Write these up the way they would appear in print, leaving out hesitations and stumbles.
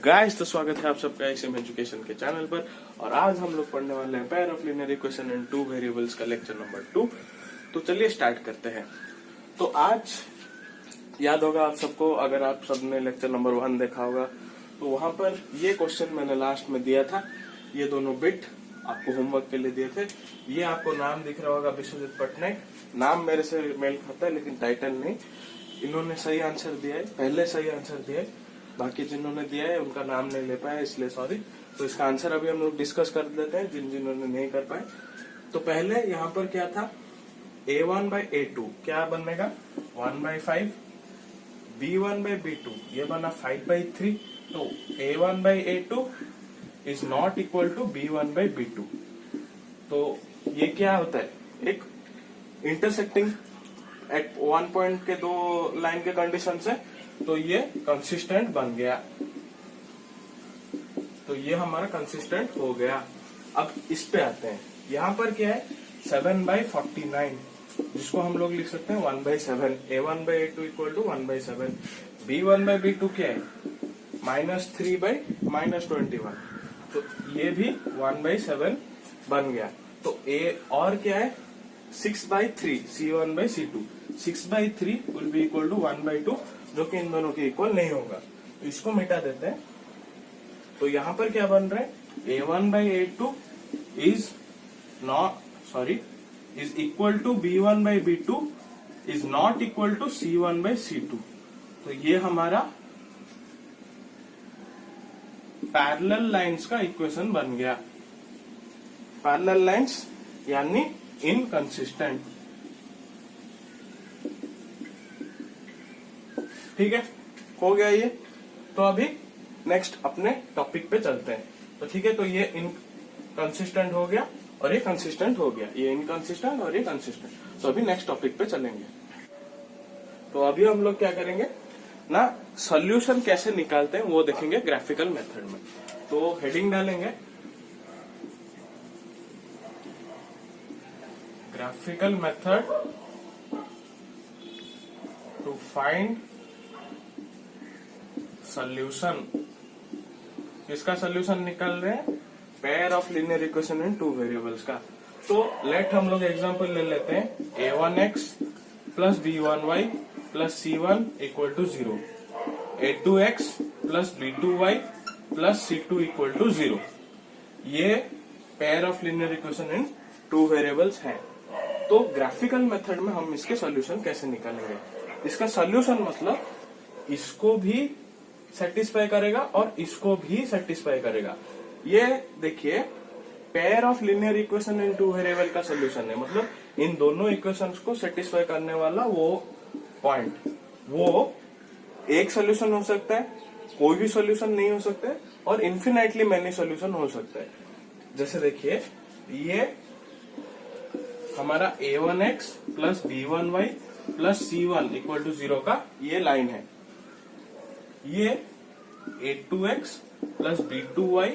Guys, तो स्वागत है आप सबका एसएम एजुकेशन के चैनल पर। और आज हम लोग पढ़ने वाले हैं pair of linear equation in two variables का लेक्चर नंबर 2। तो चलिए स्टार्ट करते हैं। तो आज याद होगा आप सबको, अगर आप सबने लेक्चर नंबर 1 देखा होगा तो वहां पर ये क्वेश्चन मैंने लास्ट में दिया था। ये दोनों बिट आपको होमवर्क के लिए दिए थे। ये आपको नाम दिख रहा होगा, विश्वजीत पटनायक। नाम मेरे से मेल खाता है लेकिन टाइटल नहीं। इन्होंने सही आंसर दिया है, पहले सही आंसर दिया है, बाकी जिन्होंने दिया है उनका नाम नहीं ले पाया, इसलिए सॉरी। तो इसका आंसर अभी हम लोग डिस्कस कर देते हैं जिन्होंने नहीं कर पाए। तो पहले यहाँ पर क्या था, a1/a2 क्या बनेगा 1/5, b1/b2 ये बना 5/3। तो a1/a2 is not equal to b1/b2। तो ये क्या होता है, एक इंटरसेक्टिंग एट वन पॉइंट के दो लाइन के कंडीशन से, तो ये कंसिस्टेंट बन गया। तो ये हमारा कंसिस्टेंट हो गया। अब इस पे आते हैं। यहाँ पर क्या है 7/49, जिसको हम लोग लिख सकते हैं 1/7। a1/a2 equal to 1/7। b1/b2 क्या है -3/-21। तो ये भी 1/7 बन गया। तो a और क्या है 6/3, c1/c2। 6/3 will be equal to 1/2, जो कि इन दोनों के इक्वल नहीं होगा। तो इसको मिटा देते हैं। तो यहाँ पर क्या बन रहा है, a1/a2 is equal to b1/b2 is not equal to c1/c2। तो ये हमारा पैरेलल लाइंस का इक्वेशन बन गया। पैरेलल लाइंस यानी इनकंसिस्टेंट। ठीक है, हो गया ये। तो अभी नेक्स्ट अपने टॉपिक पे चलते हैं। तो ठीक है, तो ये इनकंसिस्टेंट हो गया और ये कंसिस्टेंट हो गया, ये इनकंसिस्टेंट और ये कंसिस्टेंट। तो अभी नेक्स्ट टॉपिक पे चलेंगे। तो अभी हम लोग क्या करेंगे ना, सॉल्यूशन कैसे निकालते हैं वो देखेंगे ग्राफिकल मेथड में। तो हेडिंग डालेंगे graphical method to find solution. किसका सॉल्यूशन निकाल रहे हैं, pair of linear equation in two variables का। तो लेट हम लोग एग्जांपल ले लेते हैं a1x plus b1y plus c1 equal to 0, a2x plus b2y plus c2 equal to 0। ये pair of linear equation in two variables है। तो ग्राफिकल मेथड में हम इसके सॉल्यूशन कैसे निकालेंगे। इसका सॉल्यूशन मतलब इसको भी सेटिस्फाई करेगा और इसको भी सेटिस्फाई करेगा। ये देखिए, pair of linear equation in two variable का सोल्यूशन है, मतलब इन दोनों इक्वेशंस को सेटिस्फाई करने वाला वो पॉइंट, वो एक सोल्यूशन हो सकता है, कोई भी सोल्यूशन नहीं हो सकता है, और इन्फिनाइटली मैनी सोल्यूशन हो सकता है। जैसे देखिए, ये हमारा a1x plus b1y plus c1 equal to 0 का ये लाइन है। ये a2x plus b2y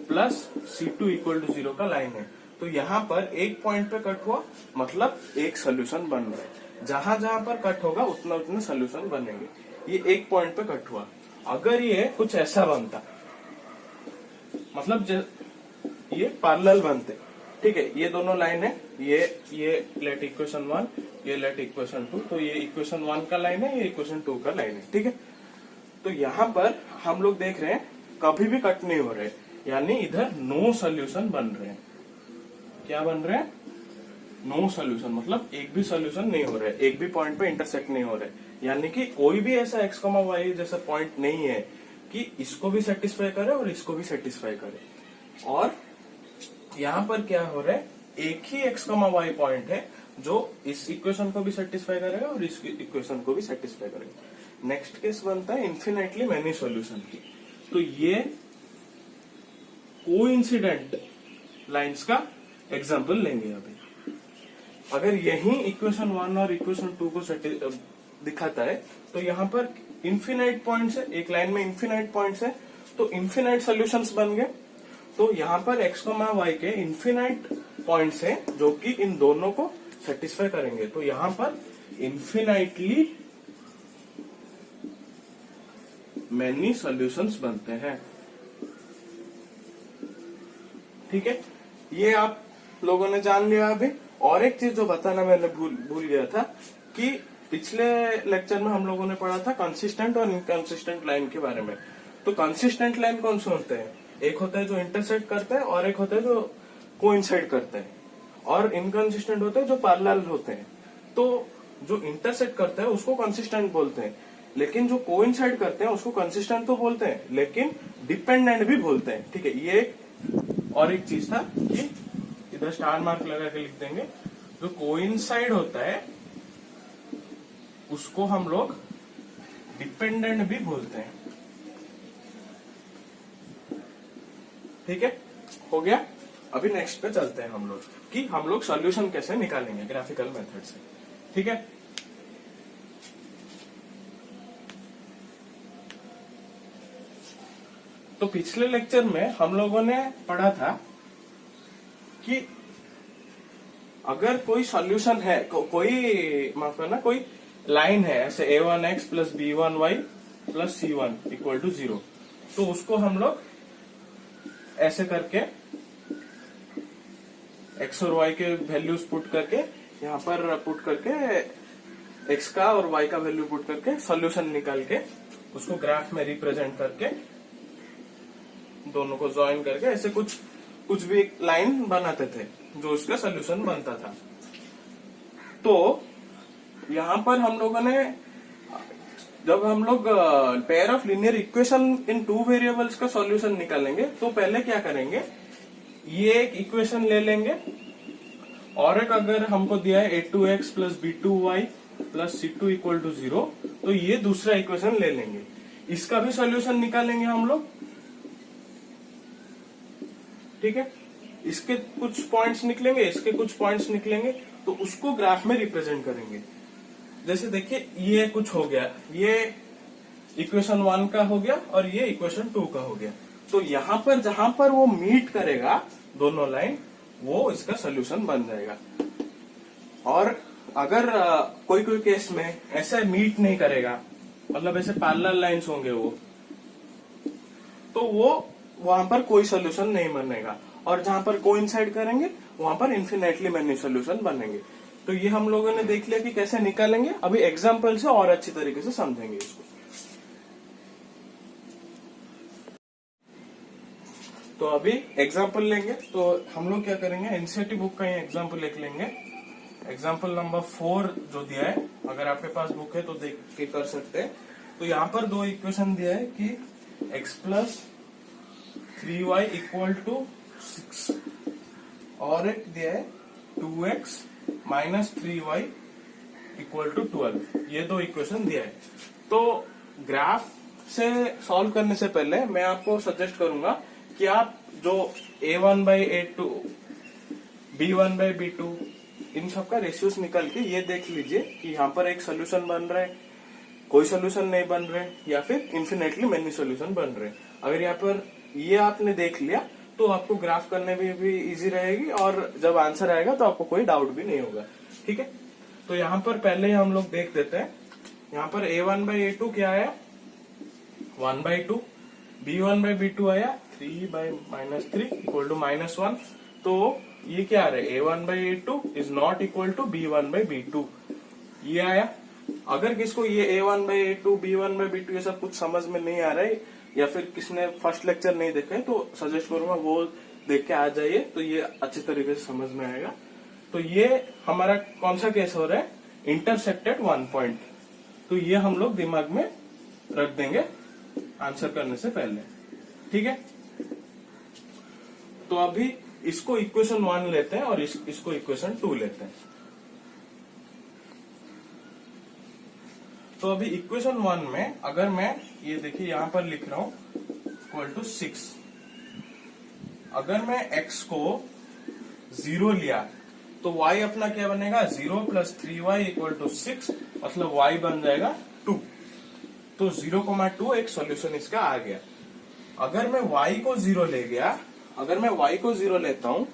plus c2 equal to 0 का लाइन है। तो यहाँ पर एक पॉइंट पे कट हुआ, मतलब एक सोल्यूशन बन रहा है। जहां जहां पर कट होगा उतना उतना सोल्यूशन बनेंगे। ये एक पॉइंट पे कट हुआ। अगर ये कुछ ऐसा बनता, मतलब ये पैरेलल बनते, ठीक है, ये दोनों लाइन है, ये लेट इक्वेशन 1, ये लेट इक्वेशन 2। तो ये इक्वेशन 1 का लाइन है, ये इक्वेशन 2 का लाइन है। ठीक है, तो यहाँ पर हम लोग देख रहे हैं कभी भी कट नहीं हो रहे, यानी इधर नो सोल्यूशन बन रहे हैं। क्या बन रहे हैं, नो सोल्यूशन, मतलब एक भी सोल्यूशन नहीं हो रहा है, एक भी पॉइंट पे इंटरसेक्ट नहीं हो रहा है। यानी कि कोई भी ऐसा x, y जैसा पॉइंट नहीं है कि इसको भी सेटिस्फाई करे और इसको भी सेटिस्फाई करे। और यहाँ पर क्या हो रहा है, एक ही x, y पॉइंट है जो इस इक्वेशन को भी सेटिस्फाई करेगा और इस इक्वेशन को भी सेटिस्फाई करेगा। नेक्स्ट केस बनता है इन्फिनेटली मैनी सॉल्यूशन की। तो ये कोइंसिडेंट लाइंस का एग्जांपल लेंगे अभी। अगर यही इक्वेशन 1 और इक्वेशन 2 को दिखाता है, तो यहाँ पर इन्फिनाइट पॉइंट्स है, एक लाइन में इन्फिनाइट पॉइंट्स है, तो इन्फिनाइट सॉल्यूशंस बन गए। तो यहाँ पर x, y के इन्फिनाइट पॉइंट्स हैं जो कि इन दोनों को सेटिस्फाई करेंगे। तो यहाँ पर इन्फिनाइटली मैनी सॉल्यूशंस बनते हैं। ठीक है, ये आप लोगों ने जान लिया अभी। और एक चीज जो बताना मैंने भूल गया था कि पिछले लेक्चर में हम लोगों ने पढ़ा था कंसिस्टेंट और इनकंसिस्टेंट लाइन के बारे में। तो कंसिस्टेंट लाइन कौन से होते हैं? एक होता है जो इंटरसेक्ट करता है और एक होता है जो कोइंसाइड करते हैं, और इनकंसिस्टेंट होते हैं जो पैरेलल होते हैं। तो जो इंटरसेक्ट करता है उसको कंसिस्टेंट बोलते हैं, लेकिन जो कोइंसाइड करते हैं उसको कंसिस्टेंट तो बोलते हैं लेकिन डिपेंडेंट भी बोलते हैं। ठीक है, ये और एक चीज था कि इधर स्टार मार्क लगा के लिख देंगे, जो कोइंसाइड होता है उसको हम लोग डिपेंडेंट भी बोलते हैं। ठीक है, हो गया। अभी नेक्स्ट पे चलते हैं हम लोग कि हम लोग सॉल्यूशन कैसे निकालेंगे ग्राफिकल मेथड से। ठीक है, तो पिछले लेक्चर में हम लोगों ने पढ़ा था कि अगर कोई सॉल्यूशन है, कोई माफ करना, कोई लाइन है ऐसे a1x plus b1y plus c1 equal to 0, तो उसको हम लोग ऐसे करके x और y के वैल्यूज पुट करके यहाँ पर पुट करके x का और y का वैल्यू पुट करके सॉल्यूशन निकाल के उसको ग्राफ में रिप्रेजेंट करके दोनों को ज्वाइन करके ऐसे कुछ भी एक लाइन बनाते थे जो उसका सॉल्यूशन बनता था। तो यहाँ पर हम लोगों ने, जब हम लोग pair of linear equation in two variables का सॉल्यूशन निकालेंगे तो पहले क्या करेंगे, ये एक इक्वेशन ले लेंगे और एक अगर हमको दिया है a2x plus b2y plus c2 equal to 0, तो ये दूसरा इक्वेशन ले लेंगे, इसका भी सॉल्यूशन निकालेंगे हम लोग। ठीक है, इसके कुछ पॉइंट्स निकलेंगे, इसके कुछ पॉइंट्स निकलेंगे, तो उसको ग्राफ में रिप्रेजेंट करेंगे। जैसे देखिए ये कुछ हो गया, ये इक्वेशन 1 का हो गया और ये इक्वेशन 2 का हो गया। तो यहाँ पर जहां पर वो मीट करेगा दोनों लाइन, वो इसका सोल्यूशन बन जाएगा। और अगर कोई केस में ऐसे मीट नहीं करेगा, मतलब ऐसे पैरेलल लाइंस होंगे वो, तो वो वहां पर कोई सोल्यूशन नहीं बनेगा। और जहां पर कोइंसाइड करेंगे वहां पर इन्फिनेटली मैनी सोल्यूशन बनेंगे। तो ये हम लोगों ने देख लिया कि कैसे निकालेंगे। अभी एग्जाम्पल से और अच्छी तरीके से समझेंगे इसको। तो अभी एग्जाम्पल लेंगे, तो हम लोग क्या करेंगे, एनसीईआरटी बुक का ये एग्जाम्पल लिख लेंगे। एग्जाम्पल नंबर 4 जो दिया है, अगर आपके पास बुक है तो देख के कर सकते हैं। तो यहाँ पर दो इक्वेशन दिया है कि x plus 3y equal to 6 और एक दिया है 2x minus 3y equal to 12। ये दो इक्वेशन दिया है। तो ग्राफ से सॉल्व करने से पहले मैं आपको सजेस्ट करूंगा कि आप जो a1 by a2, b1 by b2, इन सब का रेशियोस निकाल के ये देख लीजिए कि यहाँ पर एक सोल्यूशन बन रहा है, कोई सोल्यूशन नहीं बन रहे, या फिर इन्फिनेटली मेनी सोल्यूशन बन रहे। अगर यहाँ पर ये आपने देख लिया तो आपको ग्राफ करने में भी इजी रहेगी और जब आंसर आएगा तो आपको कोई डाउट भी नहीं होगा। ठीक है, तो यहाँ पर पहले ही हम लोग देख देते हैं। यहाँ पर a1 बाई a2 क्या आया, 1 बाई 2, b1 बाई b2 आया 3 by minus 3 equal to minus 1। तो ये क्या आ रहा है, a1 by a2 is not equal to b1 by b2, ये आया। अगर किसको ये a1 by a2, b1 by b2 ये सब कुछ समझ में नहीं आ रहा है, या फिर किसने फर्स्ट लेक्चर नहीं देखा है, तो सजेस्ट करूंगा वो देख के आ जाइए, तो ये अच्छी तरीके से समझ में आएगा। तो ये हमारा कौन सा केस हो रहा है, इंटरसेक्टेड 1 पॉइंट। तो ये हम लोग दिमाग में रख देंगे आंसर करने से पहले। ठीक है, तो अभी इसको इक्वेशन 1 लेते हैं और इसको इक्वेशन 2 लेते हैं। तो अभी इक्वेशन 1 में अगर मैं ये देखिए यहां पर लिख रहा हूं इक्वल टू 6, अगर मैं x को 0 लिया तो y अपना क्या बनेगा, 0 प्लस 3y इक्वल टू 6, मतलब y बन जाएगा 2। तो 0,2 एक सॉल्यूशन इसका आ गया। अगर मैं y को 0 ले गया, अगर मैं y को 0 लेता हूं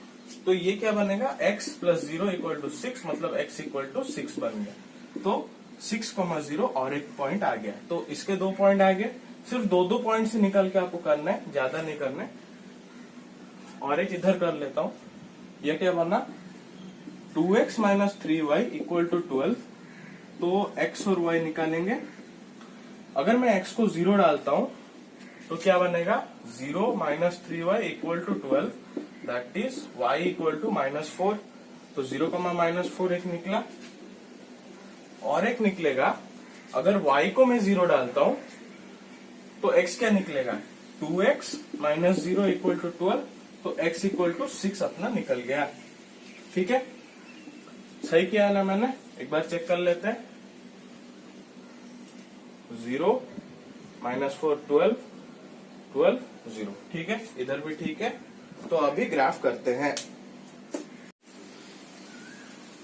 तो ये क्या बनेगा, x प्लस 0 इक्वल टू 6, मतलब x इक्वल टू 6 बन गया। तो 6,0 और एक पॉइंट आ गया। तो इसके 2 पॉइंट आ गए। सिर्फ 2 पॉइंट से निकल के आपको करना है, ज्यादा नहीं करना है। और एक इधर कर लेता हूं। यह क्या बना, 2x minus 3y equal to 12। तो x और y निकालेंगे। अगर मैं x को 0 डालता हूं तो क्या बनेगा, 0 minus 3y equal to 12, that is y equal to -4। तो 0 माइनस 4 एक निकला, और एक निकलेगा अगर y को मैं 0 डालता हूं तो x क्या निकलेगा, 2x माइनस 0 इक्वल टू 12। तो x इक्वल टू 6 अपना निकल गया। ठीक है, सही किया है ना मैंने, एक बार चेक कर लेते हैं। 0 माइनस 4 12 12 0। ठीक है, इधर भी ठीक है। तो अभी ग्राफ करते हैं।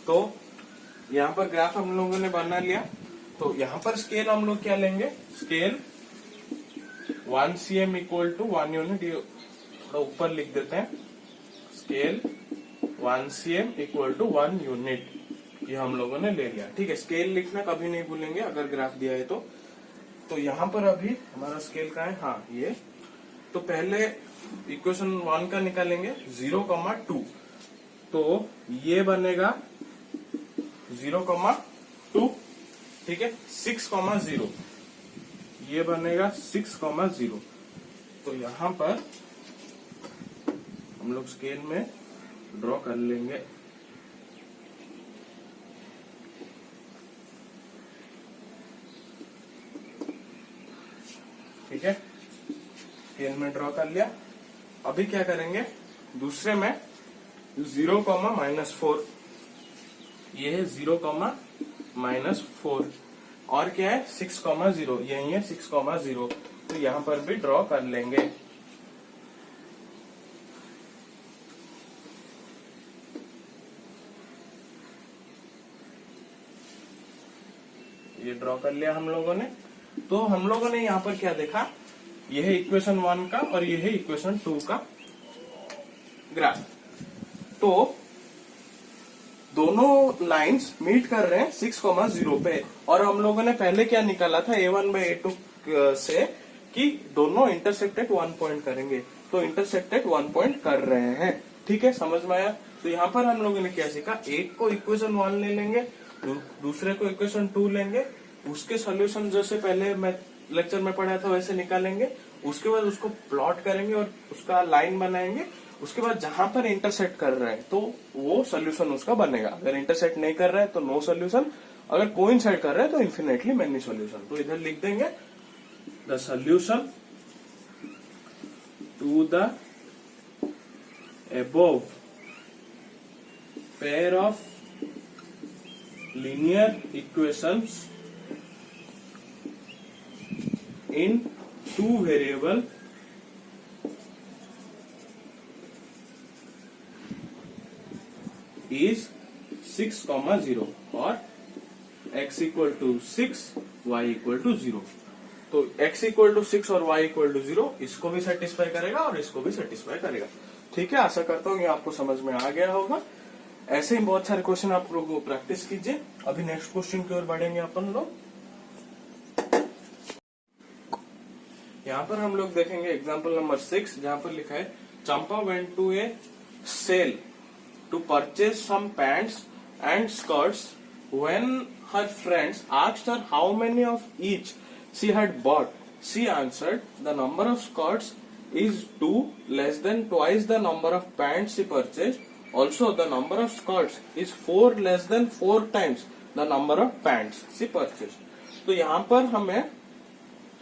तो यहाँ पर ग्राफ हम लोगों ने बना लिया। तो यहाँ पर स्केल हम लोग क्या लेंगे, scale 1 cm equal to 1 unit, ये थोड़ा ऊपर लिख देते हैं, scale 1 cm equal to 1 unit, ये हम लोगों ने ले लिया। ठीक है, स्केल लिखना कभी नहीं भूलेंगे अगर ग्राफ दिया है तो यहाँ पर अभी हमारा स्केल का है, हाँ ये। तो पहले इक्वेशन 1 का निकालेंगे, 0,2। तो ये बनेगा 0,2। ठीक है, 6,0 ये बनेगा 6,0। तो यहाँ पर हम लोग स्केल में ड्रॉ कर लेंगे। ठीक है, स्केल में ड्रॉ कर लिया। अभी क्या करेंगे, दूसरे में 0,-4, ये है 0,-4, और क्या है 6,0, यही है 6,0। तो यहाँ पर भी ड्रॉ कर लेंगे। ये ड्रॉ कर लिया हम लोगों ने। तो हम लोगों ने यहाँ पर क्या देखा, यह है इक्वेशन 1 का और यह है इक्वेशन 2 का ग्राफ। तो दोनों लाइंस मीट कर रहे हैं 6,0 पे, और हम लोगों ने पहले क्या निकाला था a1/a2 से कि दोनों इंटरसेक्टेड 1 पॉइंट करेंगे। तो इंटरसेक्टेड 1 पॉइंट कर रहे हैं। ठीक है, समझ में आया। तो यहाँ पर हम लोगों ने क्या सीखा, एक को इक्वेशन 1 ले लेंगे, दूसरे को इक्वेशन 2 लेंगे, उसके सोल्यूशन जैसे पहले मैं लेक्चर में पढ़ा था वैसे निकालेंगे, उसके बाद उसको प्लॉट करेंगे और उसका लाइन बनाएंगे। उसके बाद जहां पर इंटरसेक्ट कर रहा है तो वो सोल्यूशन उसका बनेगा। अगर इंटरसेक्ट नहीं कर रहा है तो नो सोल्यूशन, अगर कोइंसाइड कर रहा है तो इन्फिनेटली मेनी सोल्यूशन। तो इधर लिख देंगे the solution to the above pair of linear equations in 2 variable is 6,0 और x equal to 6, y equal to 0। तो x इक्वल टू 6 और y इक्वल टू 0 इसको भी सेटिस्फाई करेगा और इसको भी सेटिस्फाई करेगा। ठीक है, आशा करता हूँ ये आपको समझ में आ गया होगा। ऐसे ही बहुत सारे क्वेश्चन आप लोग प्रैक्टिस कीजिए। अभी नेक्स्ट क्वेश्चन की ओर बढ़ेंगे अपन लोग। यहाँ पर हम लोग देखेंगे एग्जाम्पल नंबर 6, जहाँ पर लिखा है Champa went to a sale to purchase some pants and skirts when her friends asked her how many of each she had bought, she answered the number of skirts is 2 less than twice the number of pants she purchase, also the number of skirts is 4 less than 4 times the number of pants she purchase. तो यहाँ पर हमें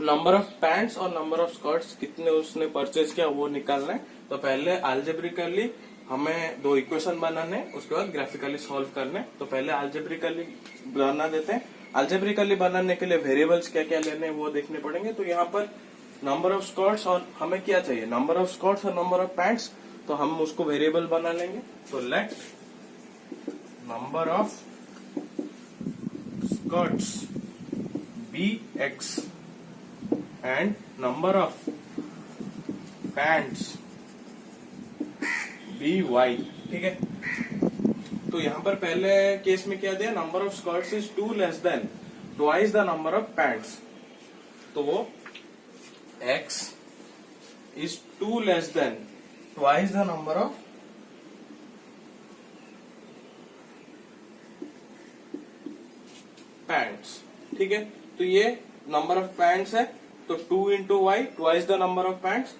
number of pants और number of skirts कितने उसने purchase किया वो निकालना है। तो पहले अलजेब्रिकली हमें 2 इक्वेशन बनाने, उसके बाद ग्राफिकली सॉल्व करने। तो पहले अलजेब्रिकली बना देते हैं। अलजेब्रिकली बनाने के लिए वेरिएबल्स क्या क्या लेने वो देखने पड़ेंगे। तो यहाँ पर नंबर ऑफ स्कर्ट्स और हमें क्या चाहिए, नंबर ऑफ स्कर्ट्स और नंबर ऑफ पैंट्स, तो हम उसको वेरिएबल बना लेंगे। तो let number of skirts be x and number of pants by। ठीक है, तो यहाँ पर पहले केस में क्या दिया, number of skirts is 2 less than twice the number of pants. तो वो x is 2 less than twice the number of pants. ठीक है, तो ये नंबर ऑफ पैंट्स है, तो 2 into y twice the number of pants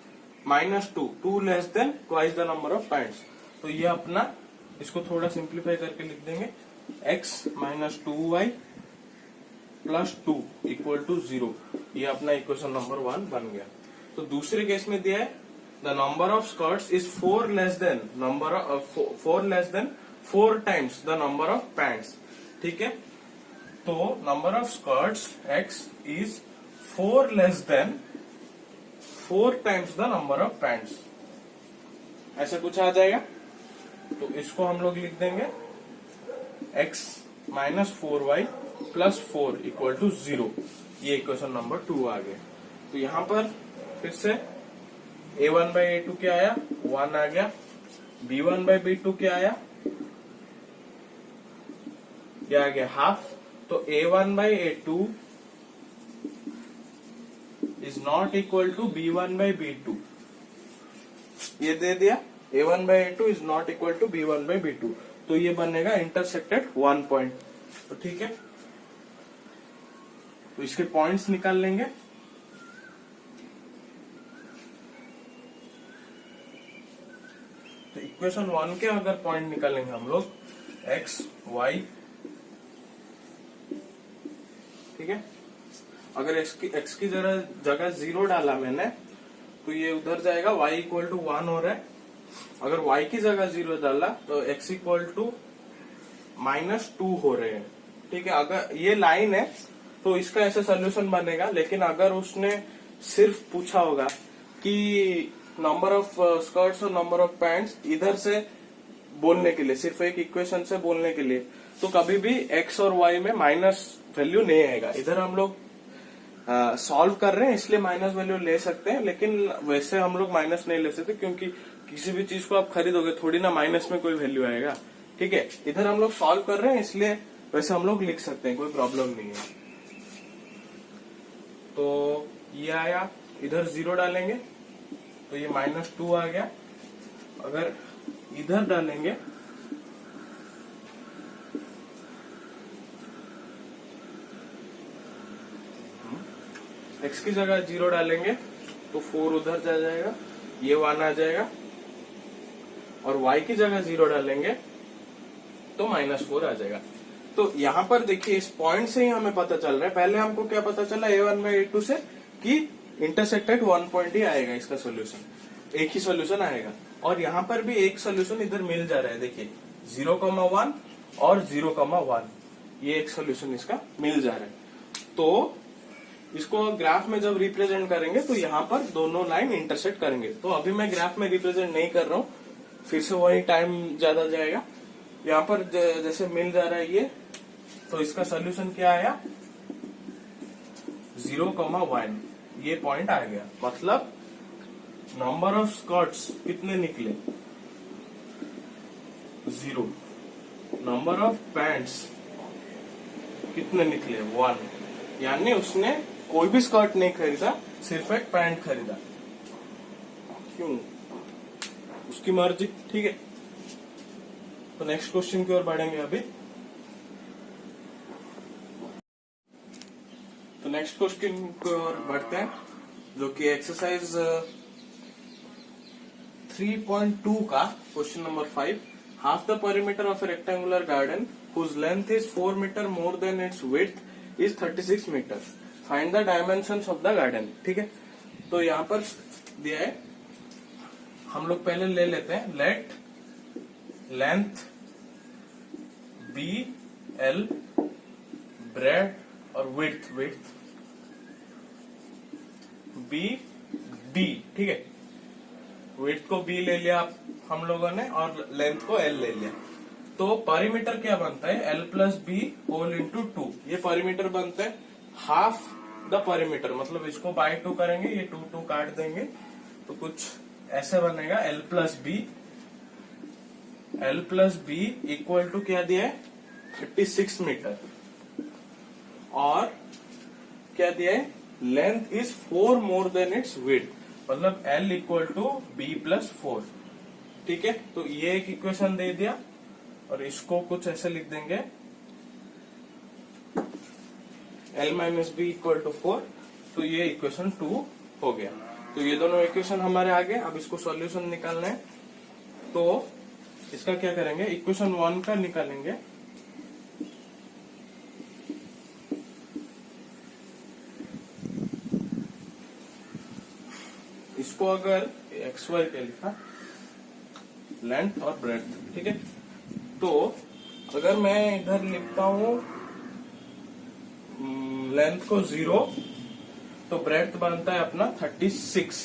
minus 2 less than twice the number of pants. तो ये अपना इसको थोड़ा सिंप्लीफाई करके लिख देंगे, x minus 2y plus 2 equal to 0। ये अपना इक्वेशन नंबर 1 बन गया। तो दूसरे केस में दिया है the number of skirts is 4 less than 4 times the number of pants. ठीक है, तो number of skirts x is 4 less than 4 times the number of pants. ऐसा कुछ आ जाएगा, तो इसको हम लोग लिख देंगे x minus 4y plus 4 equal to 0। ये इक्वेशन नंबर 2 आ गया। तो यहां पर फिर से a1 बाई a2 क्या आया, 1 आ गया। b1 बाई b2 क्या आया, क्या आ गया, हाफ। तो a1 by a2 is not equal to b1 by b2। ये दे दिया, a1 by a2 is not equal to b1 by b2। तो ये बनेगा इंटरसेक्टेड 1 पॉइंट। तो ठीक है, तो इसके पॉइंट्स निकाल लेंगे। तो इक्वेशन 1 के अगर पॉइंट निकालेंगे हम लोग x y, ठीक है, अगर x की जगह 0 डाला मैंने तो ये उधर जाएगा, y इक्वल टू 1 हो रहा है। अगर y की जगह 0 डाला तो x इक्वल टू माइनस 2 हो रहे हैं। ठीक है, अगर ये लाइन है तो इसका ऐसा सोल्यूशन बनेगा। लेकिन अगर उसने सिर्फ पूछा होगा कि नंबर ऑफ स्कर्ट्स और नंबर ऑफ पैंट्स इधर से बोलने के लिए, सिर्फ एक इक्वेशन से बोलने के लिए, तो कभी भी x और y में माइनस वैल्यू नहीं आएगा। इधर हम लोग सॉल्व कर रहे हैं इसलिए माइनस वैल्यू ले सकते हैं, लेकिन वैसे हम लोग माइनस नहीं ले सकते, क्योंकि किसी भी चीज को आप खरीदोगे थोड़ी ना माइनस में कोई वैल्यू आएगा। ठीक है, इधर हम लोग सॉल्व कर रहे हैं इसलिए वैसे हम लोग लिख सकते हैं, कोई प्रॉब्लम नहीं है। तो ये आया, इधर 0 डालेंगे तो ये माइनस 2 आ गया। अगर इधर डालेंगे x की जगह 0 डालेंगे तो 4 उधर जा जाएगा, ये 1 आ जाएगा। और y की जगह 0 डालेंगे तो माइनस 4 आ जाएगा। तो यहाँ पर देखिए, इस पॉइंट से ही हमें पता चल रहा है, पहले हमको क्या पता चला a1 बाई a2 से कि इंटरसेक्टेड 1 पॉइंट ही आएगा इसका सोल्यूशन, एक ही सोल्यूशन आएगा। और यहाँ पर भी एक सोल्यूशन इधर मिल जा रहा है, देखिए 0,1 और 0,1, ये एक सोल्यूशन इसका मिल जा रहा है। तो इसको ग्राफ में जब रिप्रेजेंट करेंगे तो यहाँ पर दोनों लाइन इंटरसेक्ट करेंगे। तो अभी मैं ग्राफ में रिप्रेजेंट नहीं कर रहा हूँ, फिर से वही टाइम ज्यादा जाएगा। यहाँ पर जैसे मिल जा रहा है ये, तो इसका सोल्यूशन क्या आया, 0,1, ये पॉइंट आ गया। मतलब नंबर ऑफ स्कर्ट्स कितने निकले, 0। नंबर ऑफ पैंट्स कितने निकले, 1। यानी उसने कोई भी स्कर्ट नहीं खरीदा, सिर्फ एक पैंट खरीदा। क्यों, उसकी मर्जी। ठीक है, तो नेक्स्ट क्वेश्चन की ओर बढ़ेंगे अभी। तो नेक्स्ट क्वेश्चन की ओर बढ़ते हैं, जो कि एक्सरसाइज 3.2 का question number 5। Half the perimeter of a rectangular garden whose length is 4 metre more than its width is 36 metre. Find the dimensions of the garden. ठीक है, तो यहाँ पर दिया है, हम लोग पहले ले लेते हैं, let length be L, breadth और विड्थ बी डी। ठीक है, विड्थ को बी ले लिया हम लोगों ने और लेंथ को एल ले लिया। तो पेरीमीटर क्या बनता है, L plus B whole into 2। ये पेरीमीटर बनता है हाफ द पेरीमीटर, मतलब इसको बाय 2 करेंगे, ये 2 काट देंगे तो कुछ ऐसे बनेगा, L plus B equal to क्या दिया है, 36 मीटर। और क्या दिया है, length is 4 more than its width, मतलब L equal to B plus 4। ठीक है, तो ये एक इक्वेशन दे दिया और इसको कुछ ऐसे लिख देंगे L minus B equal to 4। तो ये इक्वेशन 2 हो गया। तो ये दोनों इक्वेशन हमारे आ गए। अब इसको सॉल्यूशन निकालना है, तो इसका क्या करेंगे, इक्वेशन 1 का निकालेंगे। इसको अगर एक्स वाई के लिखा, लेंथ और ब्रेड्थ, ठीक है। तो अगर मैं इधर लिखता हूं लेंथ को 0, तो ब्रेड्थ बनता है अपना 36,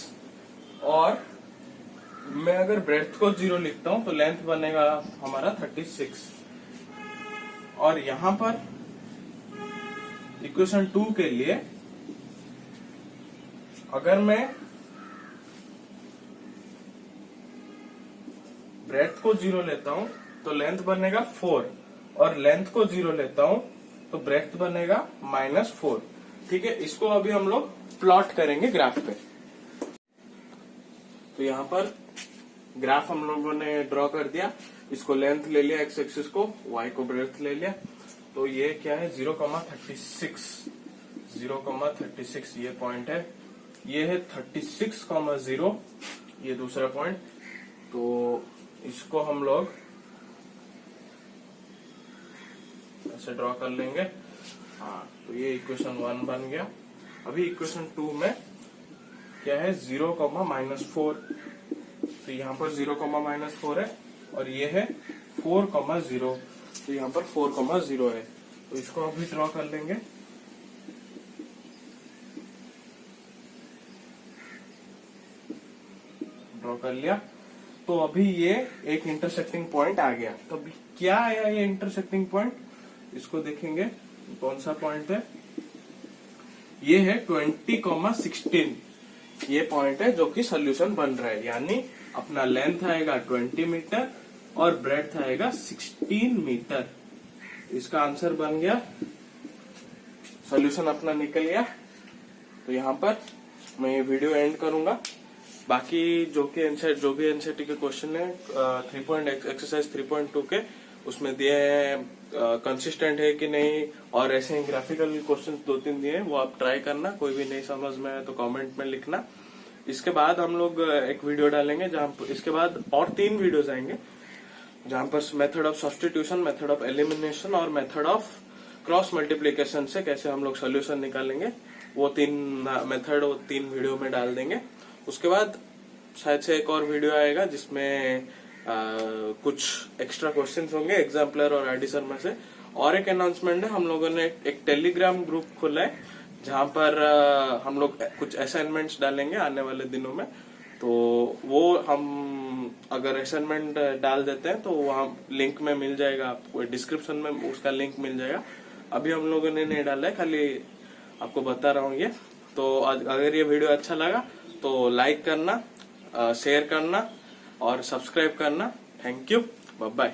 और मैं अगर ब्रेड्थ को 0 लिखता हूं तो लेंथ बनेगा हमारा 36। और यहां पर इक्वेशन 2 के लिए अगर मैं ब्रेड्थ को 0 लेता हूं तो लेंथ बनेगा 4, और लेंथ को 0 लेता हूं तो ब्रेड्थ बनेगा -4। ठीक है, इसको अभी हम लोग प्लॉट करेंगे ग्राफ पे। तो यहाँ पर ग्राफ हम लोगों ने ड्रॉ कर दिया। इसको लेंथ ले लिया एक्स एक्सिस को, वाई को ब्रेड्थ ले लिया। तो ये क्या है 0,36, 0,36 ये पॉइंट है। ये है 36,0 ये दूसरा पॉइंट। तो इसको हम लोग ऐसे ड्रॉ कर लेंगे। हाँ, तो ये इक्वेशन 1 बन गया। अभी इक्वेशन 2 में क्या है 0,-4। तो यहाँ पर 0,-4 है, और ये है 4,0। तो यहाँ पर 4,0 है। तो इसको अभी ड्रॉ कर लेंगे। ड्रॉ कर लिया। तो अभी ये एक इंटरसेक्टिंग पॉइंट आ गया। तो अभी क्या आया ये इंटरसेक्टिंग पॉइंट, इसको देखेंगे कौन सा पॉइंट है। ये है 20,16। ये पॉइंट है जो कि सोल्यूशन बन रहा है, यानी अपना लेंथ आएगा 20 मीटर और ब्रेड्थ आएगा 16 मीटर। इसका आंसर बन गया, सोल्यूशन अपना निकल गया। तो यहाँ पर मैं ये वीडियो एंड करूंगा। बाकी जो भी एनसीईआरटी के क्वेश्चन है 3 एक्सरसाइज 3.2 के, उसमें दिए हैं कंसिस्टेंट है कि नहीं, और ऐसे ही ग्राफिकल क्वेश्चन 2-3 दिए हैं, वो आप ट्राई करना। कोई भी नहीं समझ में आए तो कमेंट में लिखना। इसके बाद हम लोग एक वीडियो डालेंगे, जहां इसके बाद और 3 वीडियोस आएंगे, जहां पर method of substitution, method of elimination और मेथड ऑफ क्रॉस मल्टीप्लीकेशन से कैसे हम लोग सोल्यूशन निकालेंगे। वो 3 मेथड वो 3 वीडियो में डाल देंगे। उसके बाद शायद से एक और वीडियो आएगा जिसमें कुछ एक्स्ट्रा क्वेश्चंस होंगे एग्जाम्पलर और आरडी शर्मा से। और एक अनाउंसमेंट है, हम लोगों ने एक टेलीग्राम ग्रुप खोला है, जहां पर हम लोग कुछ असाइनमेंट्स डालेंगे आने वाले दिनों में। तो वो हम अगर असाइनमेंट डाल देते हैं तो वहाँ लिंक में मिल जाएगा, आपको डिस्क्रिप्शन में उसका लिंक मिल जाएगा। अभी हम लोगों ने नहीं डाला है, खाली आपको बता रहा हूँ ये। तो अगर ये वीडियो अच्छा लगा तो लाइक करना, शेयर करना और सब्सक्राइब करना। Thank you, bye bye.